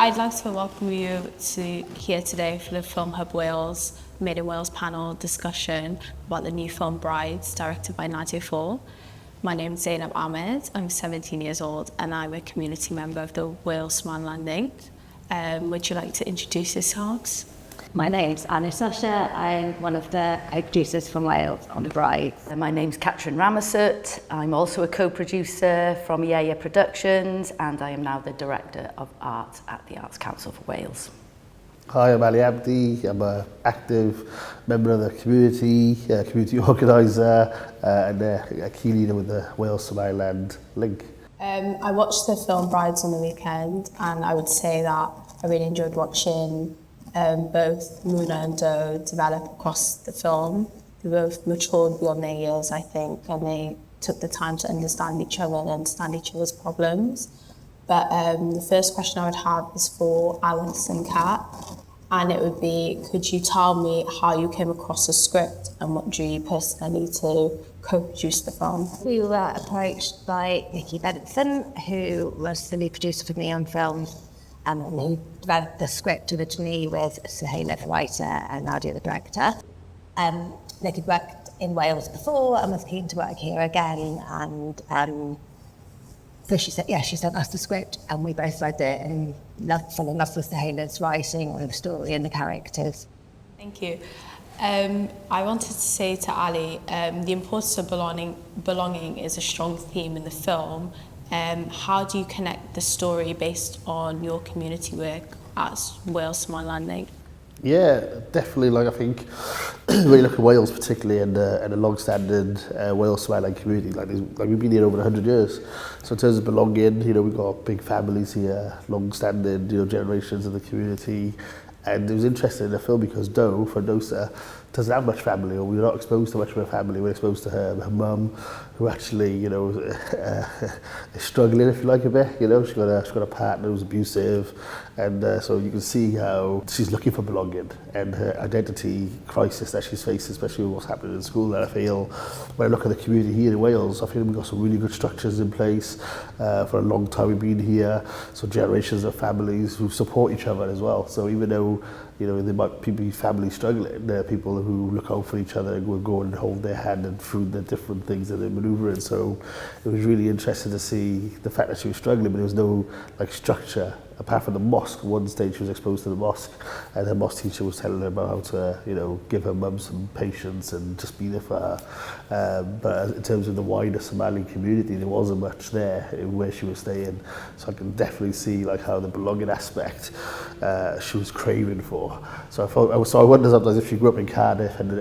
I'd like to welcome you to here today for the Film Hub Wales Made in Wales panel discussion about the new film Brides, directed by Nadia Fall. My name is Zaynab Ahmed, I'm 17 years old and I'm a community member of the Wales-Somaliland Link. Would you like to introduce yourselves? My name's Lusher. I'm one of the producers from Wales on the Bride. My name's Catryn Ramasut. I'm also a co-producer from ieie Productions and I am now the Director of Art at the Arts Council for Wales. Hi, I'm Ali Abdi. I'm an active member of the community organiser and a key leader with the Wales-Somaliland Link. I watched the film Brides on the weekend and I would say that I really enjoyed watching both Muna and Do develop across the film. They both matured beyond their years, I think, and they took the time to understand each other and understand each other's problems. But the first question I would have is for Alice and Kat, and it would be, could you tell me how you came across the script and what drew you personally to co-produce the film? We were approached by Nikki Benson, who was the lead producer for me on film, and who developed the script originally with Suhaila, the writer, and Nadia, the director. Nikki worked in Wales before and was keen to work here again, and so she said, she sent us the script, and we both read it and fell in love with Suhaila's writing and the story and the characters. Thank you. I wanted to say to Ali, the importance of belonging is a strong theme in the film. How do you connect the story based on your community work at Wales-Somaliland Link? Yeah, definitely. I think when you look at Wales particularly and a long-standing Wales-Somaliland community, we've been here over 100 years. So in terms of belonging, we've got big families here, long-standing, generations of the community. And it was interesting in the film because Dosa, doesn't have much family, or we're not exposed to much of her family. We're exposed to her mum, who actually, is struggling, if you like, a bit. She's got a partner who's abusive, and so you can see how she's looking for belonging and her identity crisis that she's facing, especially with what's happening in school. And I feel, when I look at the community here in Wales, I feel we've got some really good structures in place. For a long time we've been here, so generations of families who support each other as well. So even though there might be families struggling, there are people who look out for each other and will go and hold their hand and through the different things that they're manoeuvring. So it was really interesting to see the fact that she was struggling, but there was no structure apart from the mosque. One stage she was exposed to the mosque, and her mosque teacher was telling her about how to, give her mum some patience and just be there for her. But in terms of the wider Somali community, there wasn't much there where she was staying. So I can definitely see how the belonging aspect she was craving for. So I wonder sometimes if she grew up in Cardiff and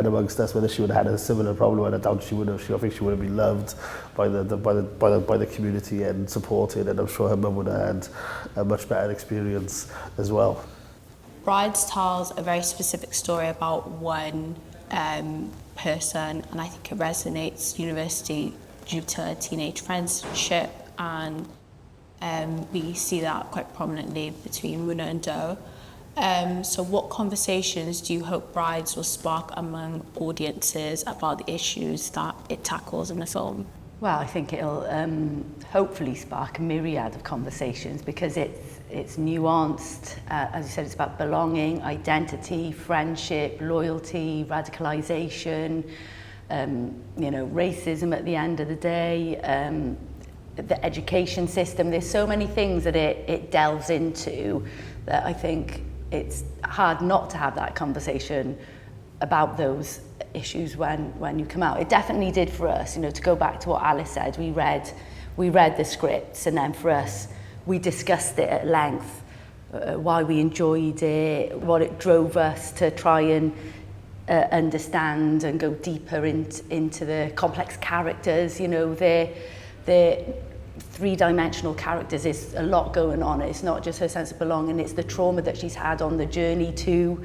amongst us, whether she would have had a similar problem. And I doubt she would have. I think she would have been loved by the community and supported, and I'm sure her mum would have had a much better experience as well. Brides tells a very specific story about one person, and I think it resonates university due to a teenage friendship, and we see that quite prominently between Muna and Do. So what conversations do you hope Brides will spark among audiences about the issues that it tackles in the film? Well, I think it'll hopefully spark a myriad of conversations because it's nuanced. As you said, it's about belonging, identity, friendship, loyalty, radicalisation, racism at the end of the day, the education system. There's so many things that it delves into that I think it's hard not to have that conversation about those issues when you come out. It definitely did for us, to go back to what Alice said. We read the scripts, and then for us, we discussed it at length, why we enjoyed it, what it drove us to try and understand and go deeper into the complex characters. They're three-dimensional characters. There's a lot going on. It's not just her sense of belonging, it's the trauma that she's had on the journey to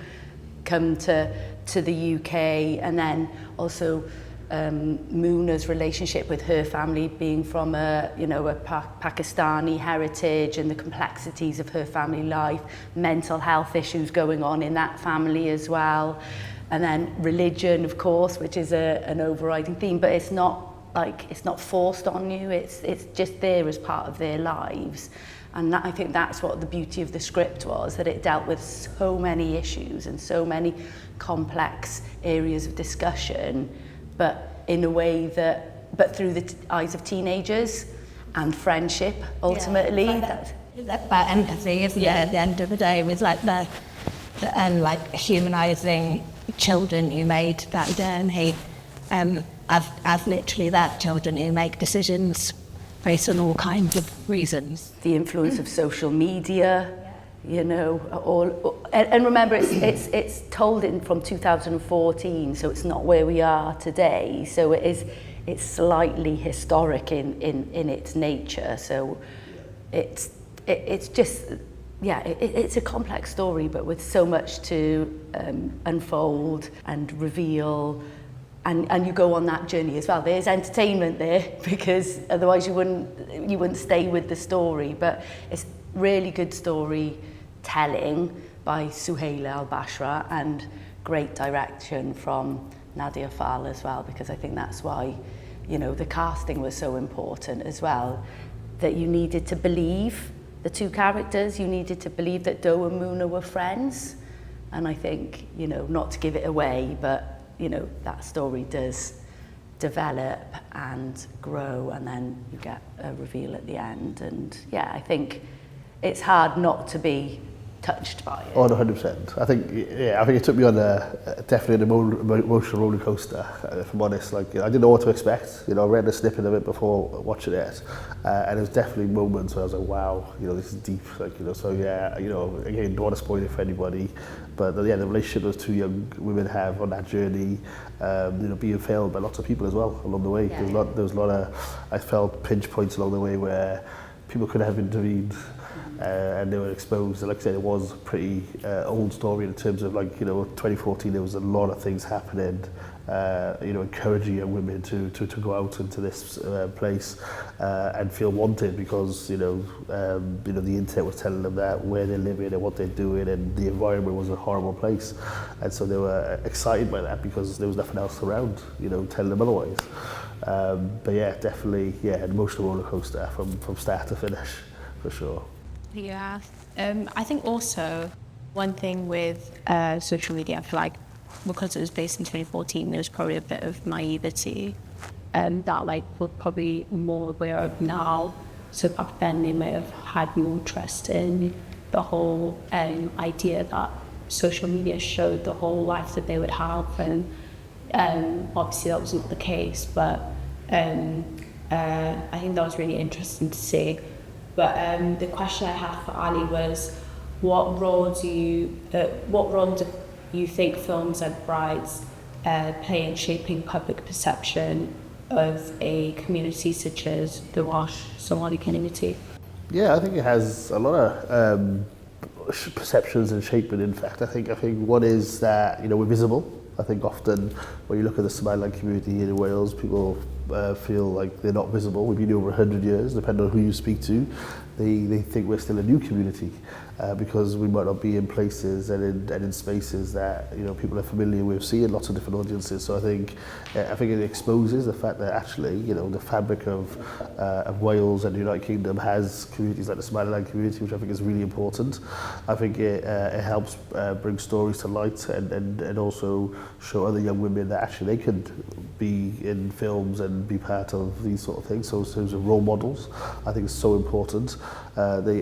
come to the UK, and then also Muna's relationship with her family, being from a Pakistani heritage, and the complexities of her family life, mental health issues going on in that family as well, and then religion, of course, which is an overriding theme, but it's not it's not forced on you, it's just there as part of their lives. And I think that's what the beauty of the script was, that it dealt with so many issues and so many complex areas of discussion, but in a way but through the eyes of teenagers and friendship, ultimately. Yeah, that's about empathy, isn't it, at the end of the day, with like the like humanising children who made that journey, as literally that, children who make decisions based on all kinds of reasons. The influence of social media, you know, and remember it's told from 2014, so it's not where we are today. So it's slightly historic in its nature. So it's just, yeah, it's a complex story, but with so much to unfold and reveal. And you go on that journey as well. There's entertainment there, because otherwise you wouldn't stay with the story. But it's really good storytelling by Suhaila Al-Bashra, and great direction from Nadia Fall as well, because I think that's why, you know, the casting was so important as well, that you needed to believe the two characters, you needed to believe that Do and Muna were friends. And I think, you know, not to give it away, but you know, that story does develop and grow, and then you get a reveal at the end. And yeah, I think it's hard not to be touched by it. Oh, 100%. I think it took me on definitely an emotional roller coaster, if I'm honest. Like, I didn't know what to expect. You know, I read a snippet of it before watching it, and there was definitely moments where I was like, wow, you know, this is deep. Like, you know, so yeah, you know, again, don't want to spoil it for anybody, but yeah, the relationship those two young women have on that journey, you know, being failed by lots of people as well along the way. Yeah. There was a lot of, I felt, pinch points along the way where people could have intervened. And they were exposed. Like I said, it was a pretty old story in terms of, like, you know, 2014, there was a lot of things happening, you know, encouraging young women to go out into this place and feel wanted, because, you know, the internet was telling them that where they're living and what they're doing, and the environment was a horrible place. And so they were excited by that, because there was nothing else around, you know, telling them otherwise. But yeah, definitely, yeah, an emotional roller coaster from start to finish, for sure. Yeah, I think also one thing with social media, I feel like because it was based in 2014, there was probably a bit of naivety that like we're probably more aware of now. So back then they might have had more trust in the whole idea that social media showed the whole life that they would have, and obviously that wasn't the case, but I think that was really interesting to see. But the question I had for Ali was, what role do you think films and brides play in shaping public perception of a community such as the Welsh Somali community? Yeah, I think it has a lot of perceptions and shaping. In fact, I think one is that, you know, we're visible. I think often when you look at the Somaliland community here in Wales, people feel like they're not visible. We've been here over 100 years, depending on who you speak to. They think we're still a new community because we might not be in places and in spaces that, you know, people are familiar with seeing lots of different audiences. So I think it exposes the fact that actually, you know, the fabric of Wales and the United Kingdom has communities like the Somaliland community, which I think is really important. I think it helps bring stories to light and also show other young women that actually they could be in films and be part of these sort of things. So in terms of role models, I think it's so important.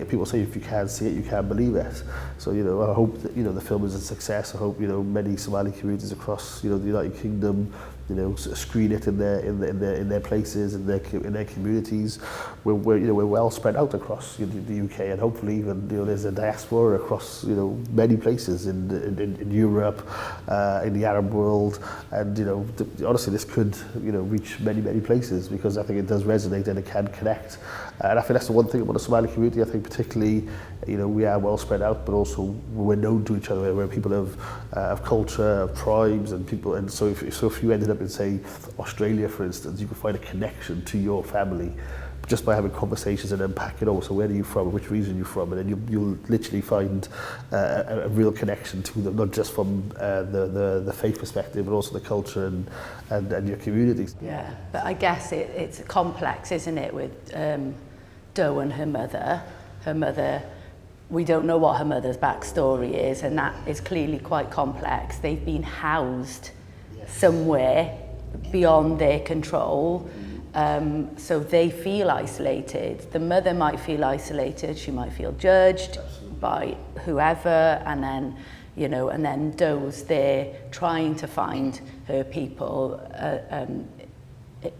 People say if you can't see it, you can't believe it. So, you know, I hope that, you know, the film is a success. I hope, you know, many Somali communities across, you know, the United Kingdom, you know, screen it in their places, in their communities. We're well spread out across the UK, and hopefully even, you know, there's a diaspora across, you know, many places in Europe, in the Arab world, and, you know, honestly, this could, you know, reach many places, because I think it does resonate and it can connect. And I think that's the one thing about the Somali community. I think particularly, you know, we are well spread out, but also we're known to each other. We're people of culture, of tribes, and people. And so if you ended up in, say, Australia, for instance, you could find a connection to your family just by having conversations and unpacking, oh, so where are you from, which region are you from, and then you'll literally find a real connection to them, not just from the faith perspective, but also the culture and your communities. Yeah, but I guess it's complex, isn't it, with Doe and her mother. Her mother, we don't know what her mother's backstory is, and that is clearly quite complex. They've been housed somewhere beyond their control, so they feel isolated. The mother might feel isolated, she might feel judged by whoever, and then, you know, and then Doe's there trying to find her people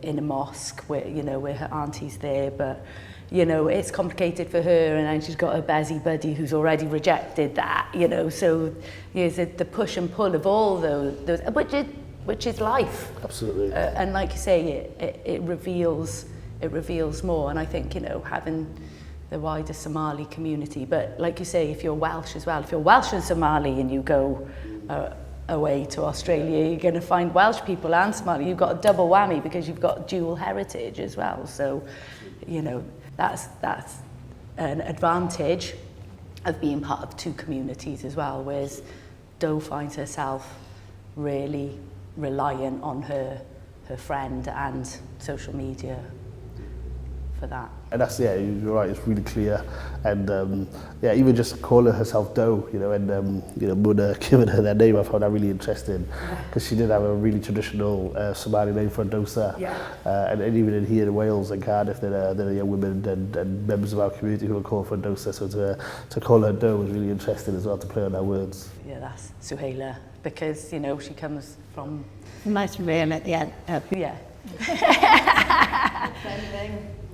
in a mosque where, you know, where her auntie's there, but you know, it's complicated for her, and then she's got a busy buddy who's already rejected that, you know, so there's the push and pull of all those which is life. Absolutely. And like you say, it reveals more, and I think, you know, having the wider Somali community, but like you say, if you're Welsh as well, if you're Welsh and Somali and you go away to Australia, you're going to find Welsh people and Somali. You've got a double whammy because you've got dual heritage as well, so, you know, that's an advantage of being part of two communities as well, whereas Doe finds herself really reliant on her friend and social media for that. And that's, yeah, you're right, it's really clear. And yeah, even just calling herself Doe, you know, and you know, Muna giving her that name, I found that really interesting, because she did have a really traditional Somali name for a dosa. Yeah. And even in here in Wales and Cardiff, there are young women and members of our community who are called for a dosa, so to call her Doe was really interesting as well, to play on our words. Yeah, that's Suhaila, because, you know, she comes from... Nice to be at the end. Yeah.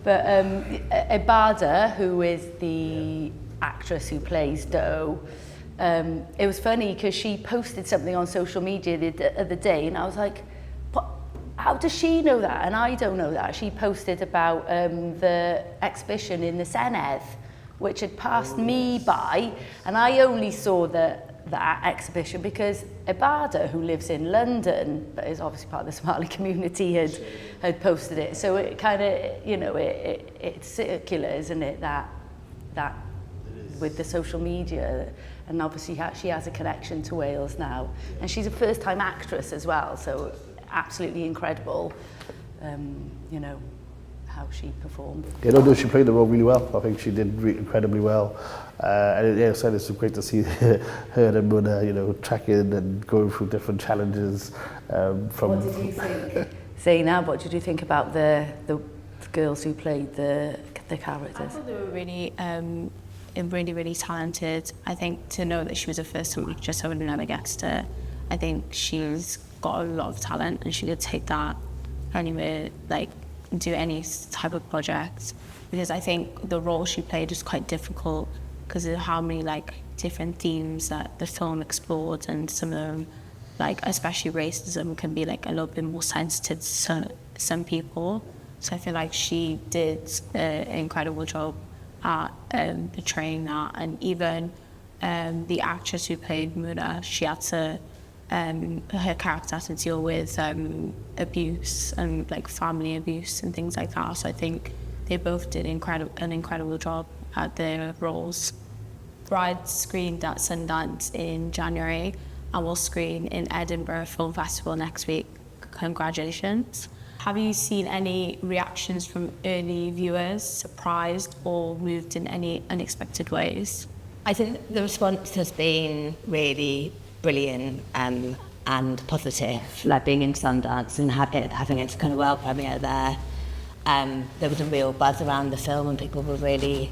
But Ibada, who is the actress who plays Doe, it was funny because she posted something on social media the other day, and I was like, how does she know that? And I don't know that. She posted about the exhibition in the Senedd, which had passed me by, and I only saw that exhibition because Ibada, who lives in London but is obviously part of the Somali community, had posted it. So it kind of, you know, it's circular, isn't it, that with the social media, and obviously she has a connection to Wales now, and she's a first-time actress as well, so absolutely incredible, you know, how she performed. Yeah, no, she played the role really well. I think she did incredibly well. And yeah, so it's great to see her and Muna, you know, tracking and going through different challenges. From What did you think? Zaynab, what did you think about the girls who played the characters? I thought they were really, really talented. I think to know that she was a first-time actress, I would never guessed her. I think she's got a lot of talent, and she could take that anywhere, like, do any type of project, because I think the role she played was quite difficult because of how many like different themes that the film explored, and some of them, like especially racism, can be like a little bit more sensitive to some people. So I feel like she did an incredible job at portraying that, and even the actress who played Muna, she had to her character had to deal with abuse and like family abuse and things like that. So I think they both did an incredible job at their roles. Bride screened at Sundance in January and will screen in Edinburgh Film Festival next week. Congratulations. Have you seen any reactions from early viewers, surprised or moved in any unexpected ways? I think the response has been really brilliant and positive, like being in Sundance and having its kind of world premiere there. There was a real buzz around the film, and people were really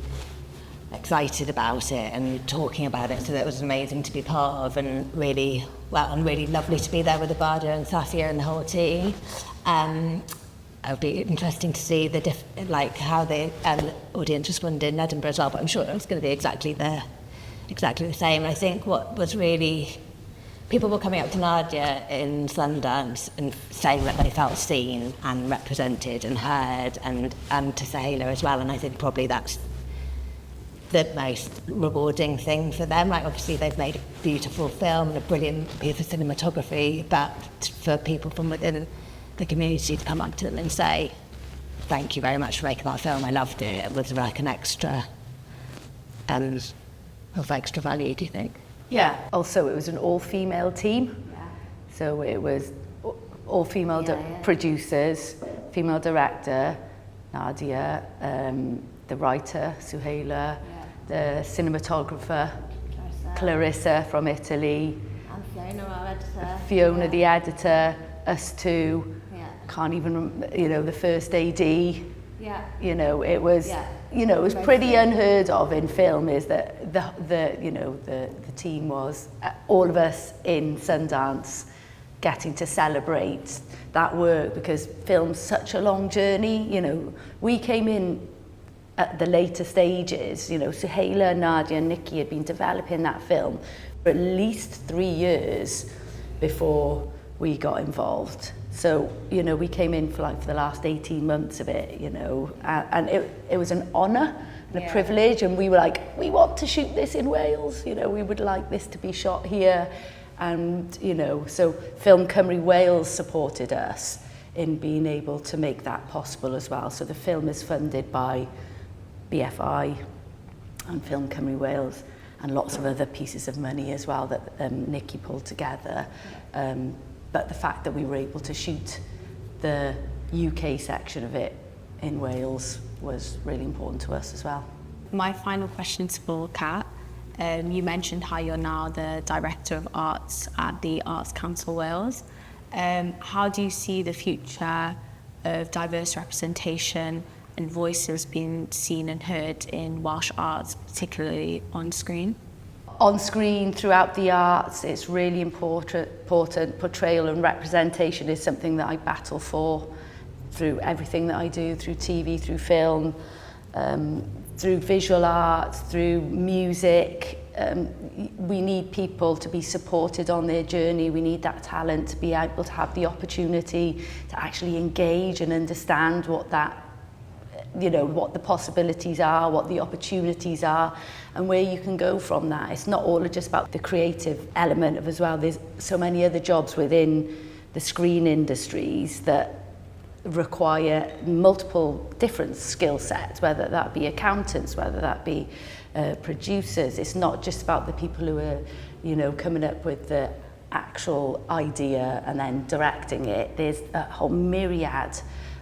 excited about it and talking about it, so that was amazing to be part of, and really lovely to be there with Ibada and Safia and the whole team. It'll be interesting to see how the audience responded in Edinburgh as well, but I'm sure it's going to be exactly the same. I think what was really... People were coming up to Nadia in Sundance and saying that they felt seen and represented and heard, and to Suhaila as well, and I think probably that's the most rewarding thing for them. Like, obviously they've made a beautiful film and a brilliant piece of cinematography, but for people from within the community to come up to them and say thank you very much for making that film. I loved it. It was like an extra, of extra value, do you think? Yeah. Also, it was an all-female team. Yeah. So it was all-female producers, female director, Nadia, the writer, Suhaila, the cinematographer, Clarissa from Italy, And Fiona, our editor. Fiona, the editor, us two. Can't even, the first AD. Yeah. It was, it was pretty unheard of in film, is that the team was all of us in Sundance getting to celebrate that work, because film's such a long journey. We came in at the later stages. Suhaila, Nadia and Nikki had been developing that film for at least 3 years before we got involved. So, we came in for the last 18 months of it, and it was an honour and a privilege, and we were like, we want to shoot this in Wales, we would like this to be shot here. And, so Ffilm Cymru Wales supported us in being able to make that possible as well. So the film is funded by BFI and Ffilm Cymru Wales, and lots of other pieces of money as well that Nikki pulled together. But the fact that we were able to shoot the UK section of it in Wales was really important to us as well. My final question is for Kat. You mentioned how you're now the Director of Arts at the Arts Council Wales. How do you see the future of diverse representation and voices being seen and heard in Welsh arts, particularly on screen? On screen, throughout the arts, it's really important. Portrayal and representation is something that I battle for through everything that I do, through TV, through film, through visual arts, through music. We need people to be supported on their journey. We need that talent to be able to have the opportunity to actually engage and understand what that, what the possibilities are, what the opportunities are, and where you can go from that. It's not all just about the creative element of as well. There's so many other jobs within the screen industries that require multiple different skill sets, whether that be accountants, whether that be producers. It's not just about the people who are, coming up with the actual idea and then directing it. There's a whole myriad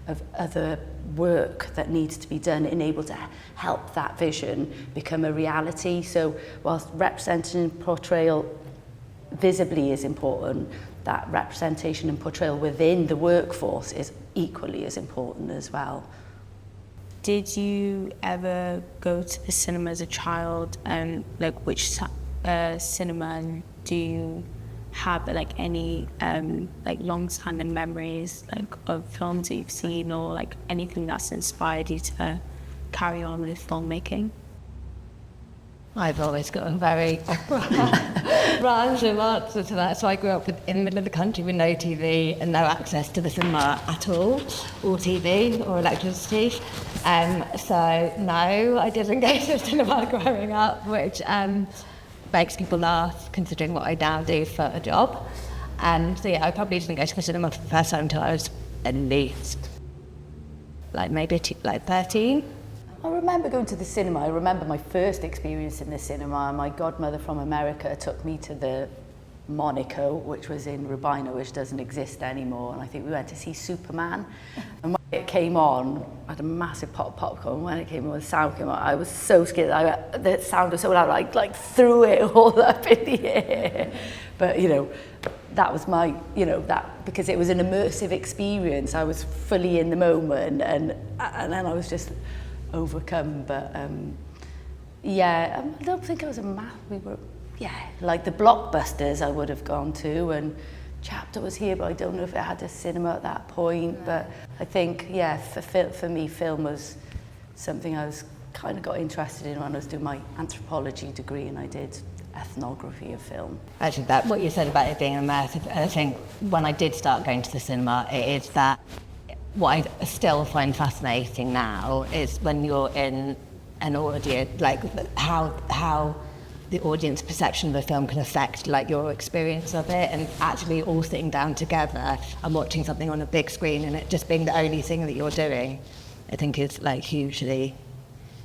of other work that needs to be done and able to help that vision become a reality. So whilst representation and portrayal visibly is important, that representation and portrayal within the workforce is equally as important as well. Did you ever go to the cinema as a child, and which cinema do you have any long-standing memories of films that you've seen, or anything that's inspired you to carry on with filmmaking? I've always got a very random answer to that. So I grew up in the middle of the country with no TV and no access to the cinema at all, or TV or electricity. So no, I didn't go to the cinema growing up, which makes people laugh considering what I now do for a job. And so I probably didn't go to the cinema for the first time until I was at least maybe 13. I remember going to the cinema. I remember my first experience in the cinema. My godmother from America took me to the Monaco, which was in Rubina, which doesn't exist anymore. And I think we went to see Superman. And when it came on, I had a massive pot of popcorn. When it came on, the sound came on, I was so scared. The sound was so loud, I threw it all up in the air. But, that was my, that, because it was an immersive experience. I was fully in the moment, and then I was just overcome. But I don't think I was the blockbusters I would have gone to, and Chapter was here, but I don't know if it had a cinema at that point. But I think for me, film was something I was kind of got interested in when I was doing my anthropology degree, and I did ethnography of film. Actually, that what you said about it being immersive, I think when I did start going to the cinema, it is that what I still find fascinating now is when you're in an audience, how the audience perception of the film can affect your experience of it, and actually all sitting down together and watching something on a big screen and it just being the only thing that you're doing I think is like hugely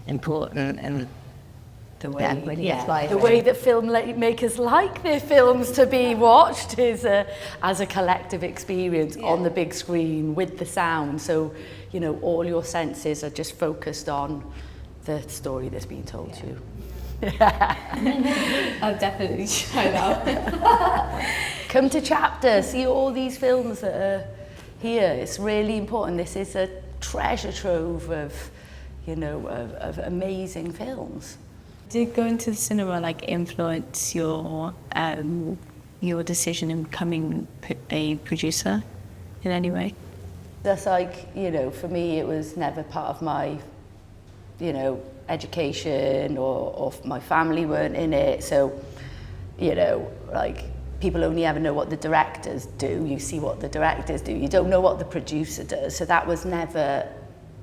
important, and the way that filmmakers like their films to be watched is as a collective experience on the big screen with the sound. So, you know, all your senses are just focused on the story that's being told to you. I'll definitely try that. Come to Chapter, see all these films that are here. It's really important. This is a treasure trove of, you know, of amazing films. Did going to the cinema like influence your decision in becoming a producer in any way? That's like, you know, for me it was never part of my, you know, education or my family weren't in it. So, you know, like people only ever know what the directors do. You see what the directors do. You don't know what the producer does. So that was never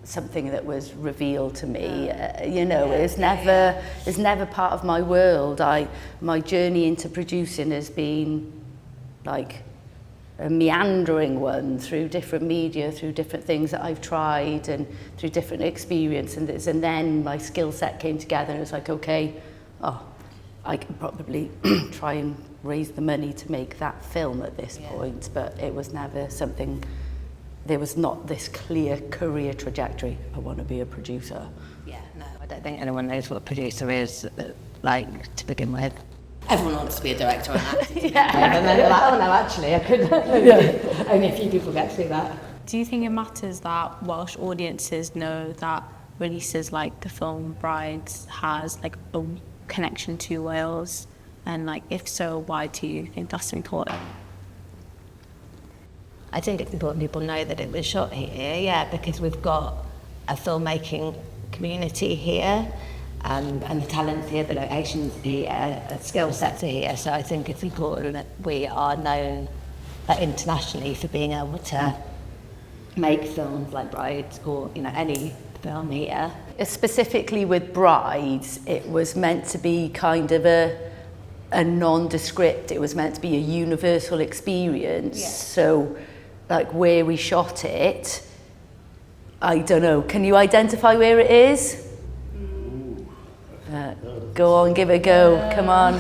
something that was revealed to me. You know, it's never part of my world. My journey into producing has been like a meandering one through different media, through different things that I've tried and through different experiences. And then my skill set came together and it's like, okay, I can probably try and raise the money to make that film at this point, but it was never something. There was not this clear career trajectory. I want to be a producer. Yeah, no, I don't think anyone knows what a producer is, like, to begin with. Everyone wants to be a director or an actor. And then they're like, oh no, actually, I couldn't. Only a few people get to do that. Do you think it matters that Welsh audiences know that releases like the film Brides has like a connection to Wales? And like, if so, why do you think that's important? I think it's important people know that it was shot here, because we've got a filmmaking community here, and the talents here, the locations here, the skill sets are here. So I think it's important that we are known internationally for being able to make films like Brides or, you know, any film here. Specifically with Brides, it was meant to be kind of a nondescript. It was meant to be a universal experience. Yeah. So, like where we shot it, I don't know. Can you identify where it is? Go on, give it a go. Come on. I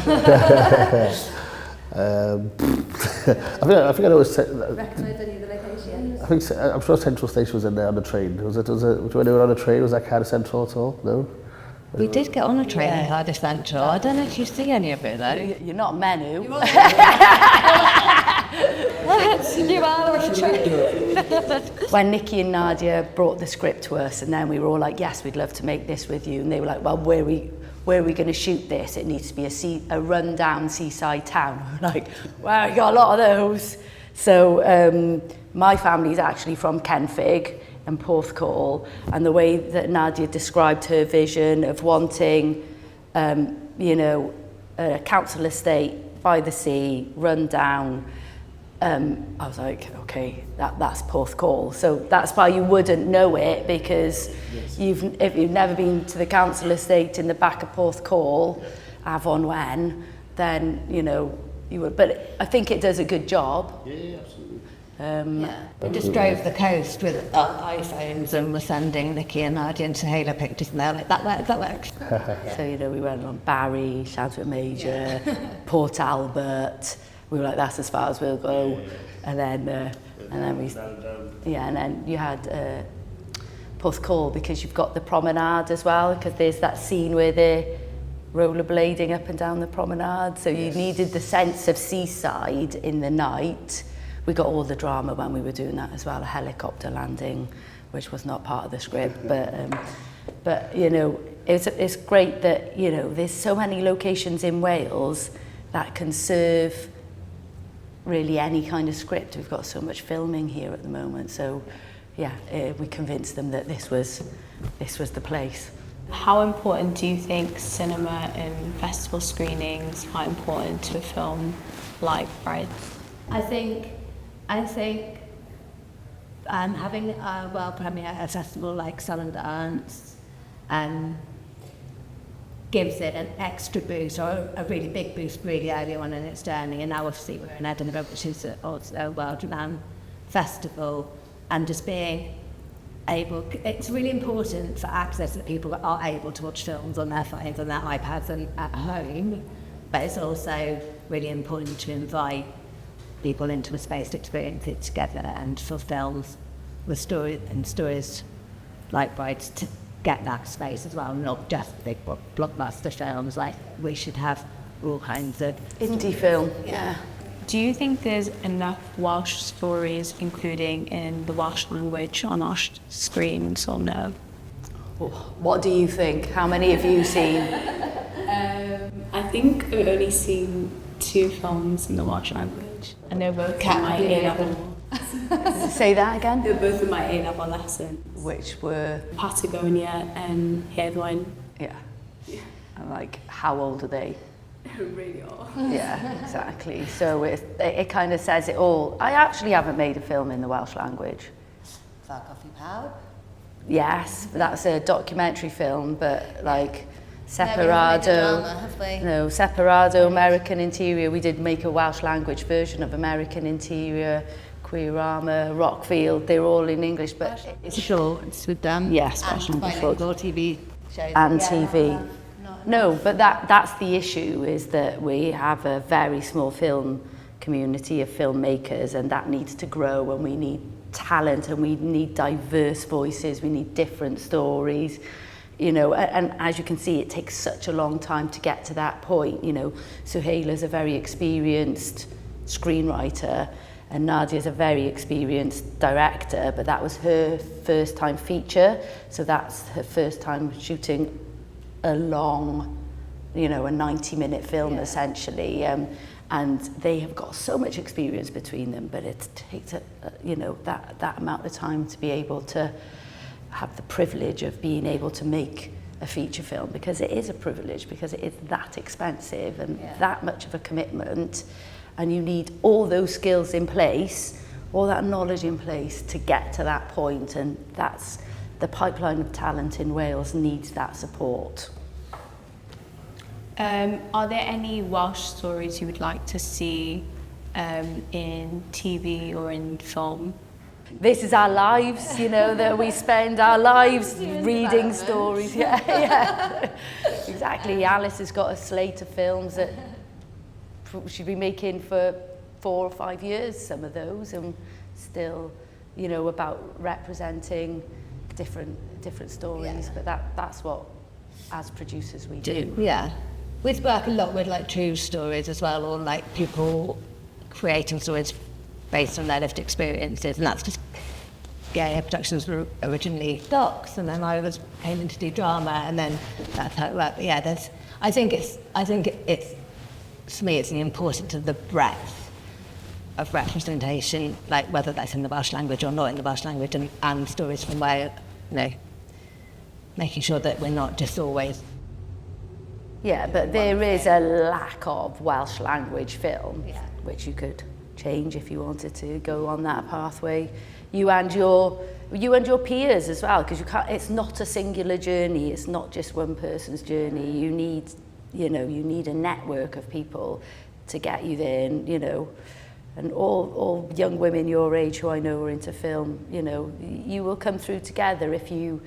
think I know it's. Recognise any of the locations? I'm sure Central Station was in there on the train. Was it? When they were on a train, was that Cardiff Central at all? No. We did get on a train in Cardiff Central. I don't know if you see any of it though. You're not Menu. When Nikki and Nadia brought the script to us, and then we were all like, yes, we'd love to make this with you. And they were like, well, where are we going to shoot this? It needs to be a rundown seaside town. We're like, wow, we got a lot of those. So my family's actually from Kenfig and Porthcawl, and the way that Nadia described her vision of wanting, you know, a council estate by the sea, run down, I was like, okay, that's Porthcawl. So that's why you wouldn't know it, because if you've never been to the council estate in the back of Porthcawl, Avon Wen, then, you know, you would. But I think it does a good job. Yeah, absolutely. We just drove the coast with our iPhones and were sending Nikki and Nadia and Sahela pictures, and they're like, that works. So, you know, we went on Barry, Llanfair Major, Port Albert. We were like, that's as far as we'll go. And then you had Porthcawl, because you've got the promenade as well, because there's that scene where they're rollerblading up and down the promenade. So you needed the sense of seaside in the night. We got all the drama when we were doing that as well, a helicopter landing, which was not part of the script. But you know, it's great that, you know, there's so many locations in Wales that can serve really any kind of script. We've got so much filming here at the moment. So yeah, we convinced them that this was the place. How important do you think cinema and festival screenings are important to a film like Brides? I think having a world premiere at a festival like Southerndown gives it an extra boost, or a really big boost really early on in its journey. And now obviously we're in Edinburgh, which is also a world-renowned festival, and just being it's really important for access that people are able to watch films on their phones, on their iPads and at home, but it's also really important to invite people into a space to experience it together, and for films with stories like Brides to get that space as well, not just big blockbuster films. Like, we should have all kinds of indie film. Yeah. Do you think there's enough Welsh stories including in the Welsh language on our screens or no? What do you think? How many have you seen? I think I've only seen 2 films in the Welsh language, and they're both at my A-level. Say that again? They're both in my A-level lessons. Which were? Patagonia and Heddwine. Yeah. And like, how old are they? Really old. Yeah, exactly. So it kind of says it all. I actually haven't made a film in the Welsh language. Fuck Off You Pow? Yes, that's a documentary film, but like Separado, drama, have we? No, Separado, American Interior. We did make a Welsh language version of American Interior, Queerama, Rockfield. They're all in English, but it's shorts with them. Yes, and bilingual TV shows. And TV. No, but that's the issue, is that we have a very small film community of filmmakers, and that needs to grow, and we need talent, and we need diverse voices, we need different stories, you know, and as you can see, it takes such a long time to get to that point, you know. Suhaila's a very experienced screenwriter, and Nadia's a very experienced director, but that was her first time feature, so that's her first time shooting a long, you know, a 90-minute film essentially, and they have got so much experience between them, but it takes you know, that amount of time to be able to have the privilege of being able to make a feature film, because it is a privilege, because it is that expensive and that much of a commitment, and you need all those skills in place, all that knowledge in place to get to that point, and that's the pipeline of talent in Wales needs that support. Are there any Welsh stories you would like to see in TV or in film? This is our lives, you know, that we spend our lives reading stories. Yeah. Exactly. Alice has got a slate of films that she'll be making for 4 or 5 years, some of those, and still, you know, about representing different stories, but that's what, as producers, we do. Yeah. We work a lot with like true stories as well, or like people creating stories based on their lived experiences, and that's just ieie productions were originally docs, and then I came in to do drama, and then that's how it worked. But yeah, I think it's for me, it's the importance of the breadth of representation, like whether that's in the Welsh language or not in the Welsh language, and stories from Wales, you know, making sure that we're not just always. Yeah, but there is a lack of Welsh language film, which you could change if you wanted to go on that pathway. You and your peers as well, because you can't. It's not a singular journey. It's not just one person's journey. You need a network of people to get you there, and, you know, and all young women your age who I know are into film, you know, you will come through together if you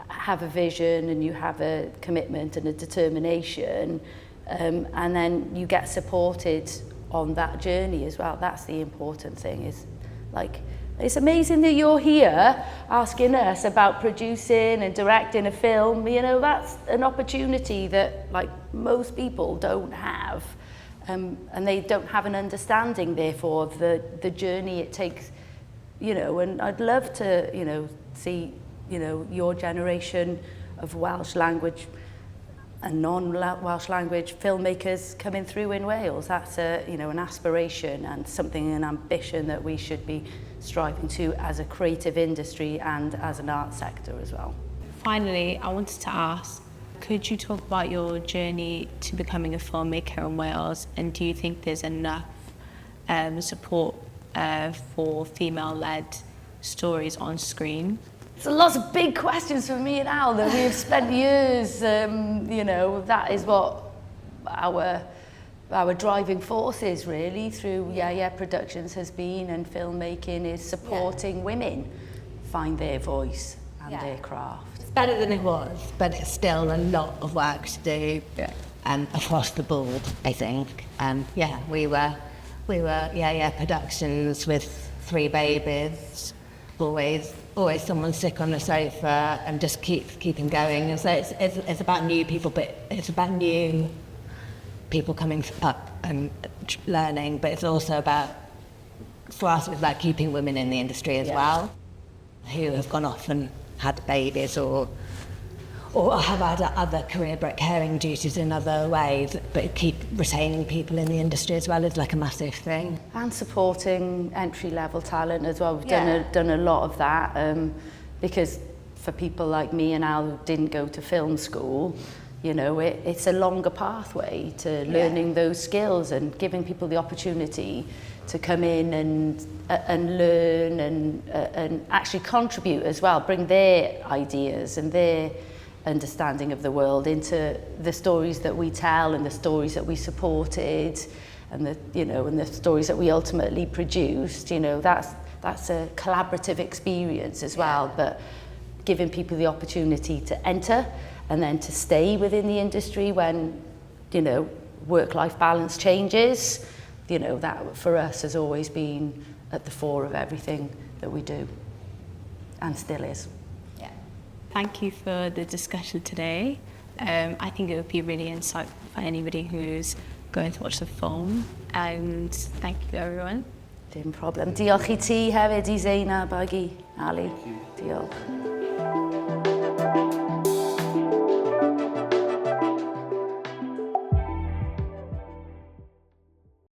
have a vision and you have a commitment and a determination, and then you get supported on that journey as well. That's the important thing, is like, it's amazing that you're here asking us about producing and directing a film. You know, that's an opportunity that like most people don't have, and they don't have an understanding therefore of the journey it takes, you know. And I'd love to, you know, see, you know, your generation of Welsh language and non-Welsh language filmmakers coming through in Wales. That's a, you know, an aspiration and something, an ambition that we should be striving to as a creative industry and as an art sector as well. Finally, I wanted to ask, could you talk about your journey to becoming a filmmaker in Wales, and do you think there's enough support for female-led stories on screen? So lots of big questions for me and Al that we have spent years, you know, that is what our driving force is really through ieie Productions has been, and filmmaking is supporting women find their voice and their craft. It's better than it was, but it's still a lot of work to do across the board, I think. We were productions with 3 babies, always someone sick on the sofa, and just keeping going. And so it's about new people, but it's about new people coming up and learning, but it's also about, for us, it's about keeping women in the industry as well, who have gone off and had babies or have had other career caring duties in other ways, but keep retaining people in the industry as well is like a massive thing. And supporting entry-level talent as well. We've done a lot of that, because for people like me and Al who didn't go to film school, you know, it's a longer pathway to learning those skills and giving people the opportunity to come in and learn and actually contribute as well, bring their ideas and their understanding of the world into the stories that we tell and the stories that we supported and the stories that we ultimately produced. You know, that's a collaborative experience as well, but giving people the opportunity to enter and then to stay within the industry when, you know, work-life balance changes, you know, that for us has always been at the fore of everything that we do, and still is. Yeah. Thank you for the discussion today. I think it would be really insightful for anybody who's going to watch the film, and thank you everyone. Dim problem. Diolch I ti hefyd I Zaynab ag I Ali. Diolch.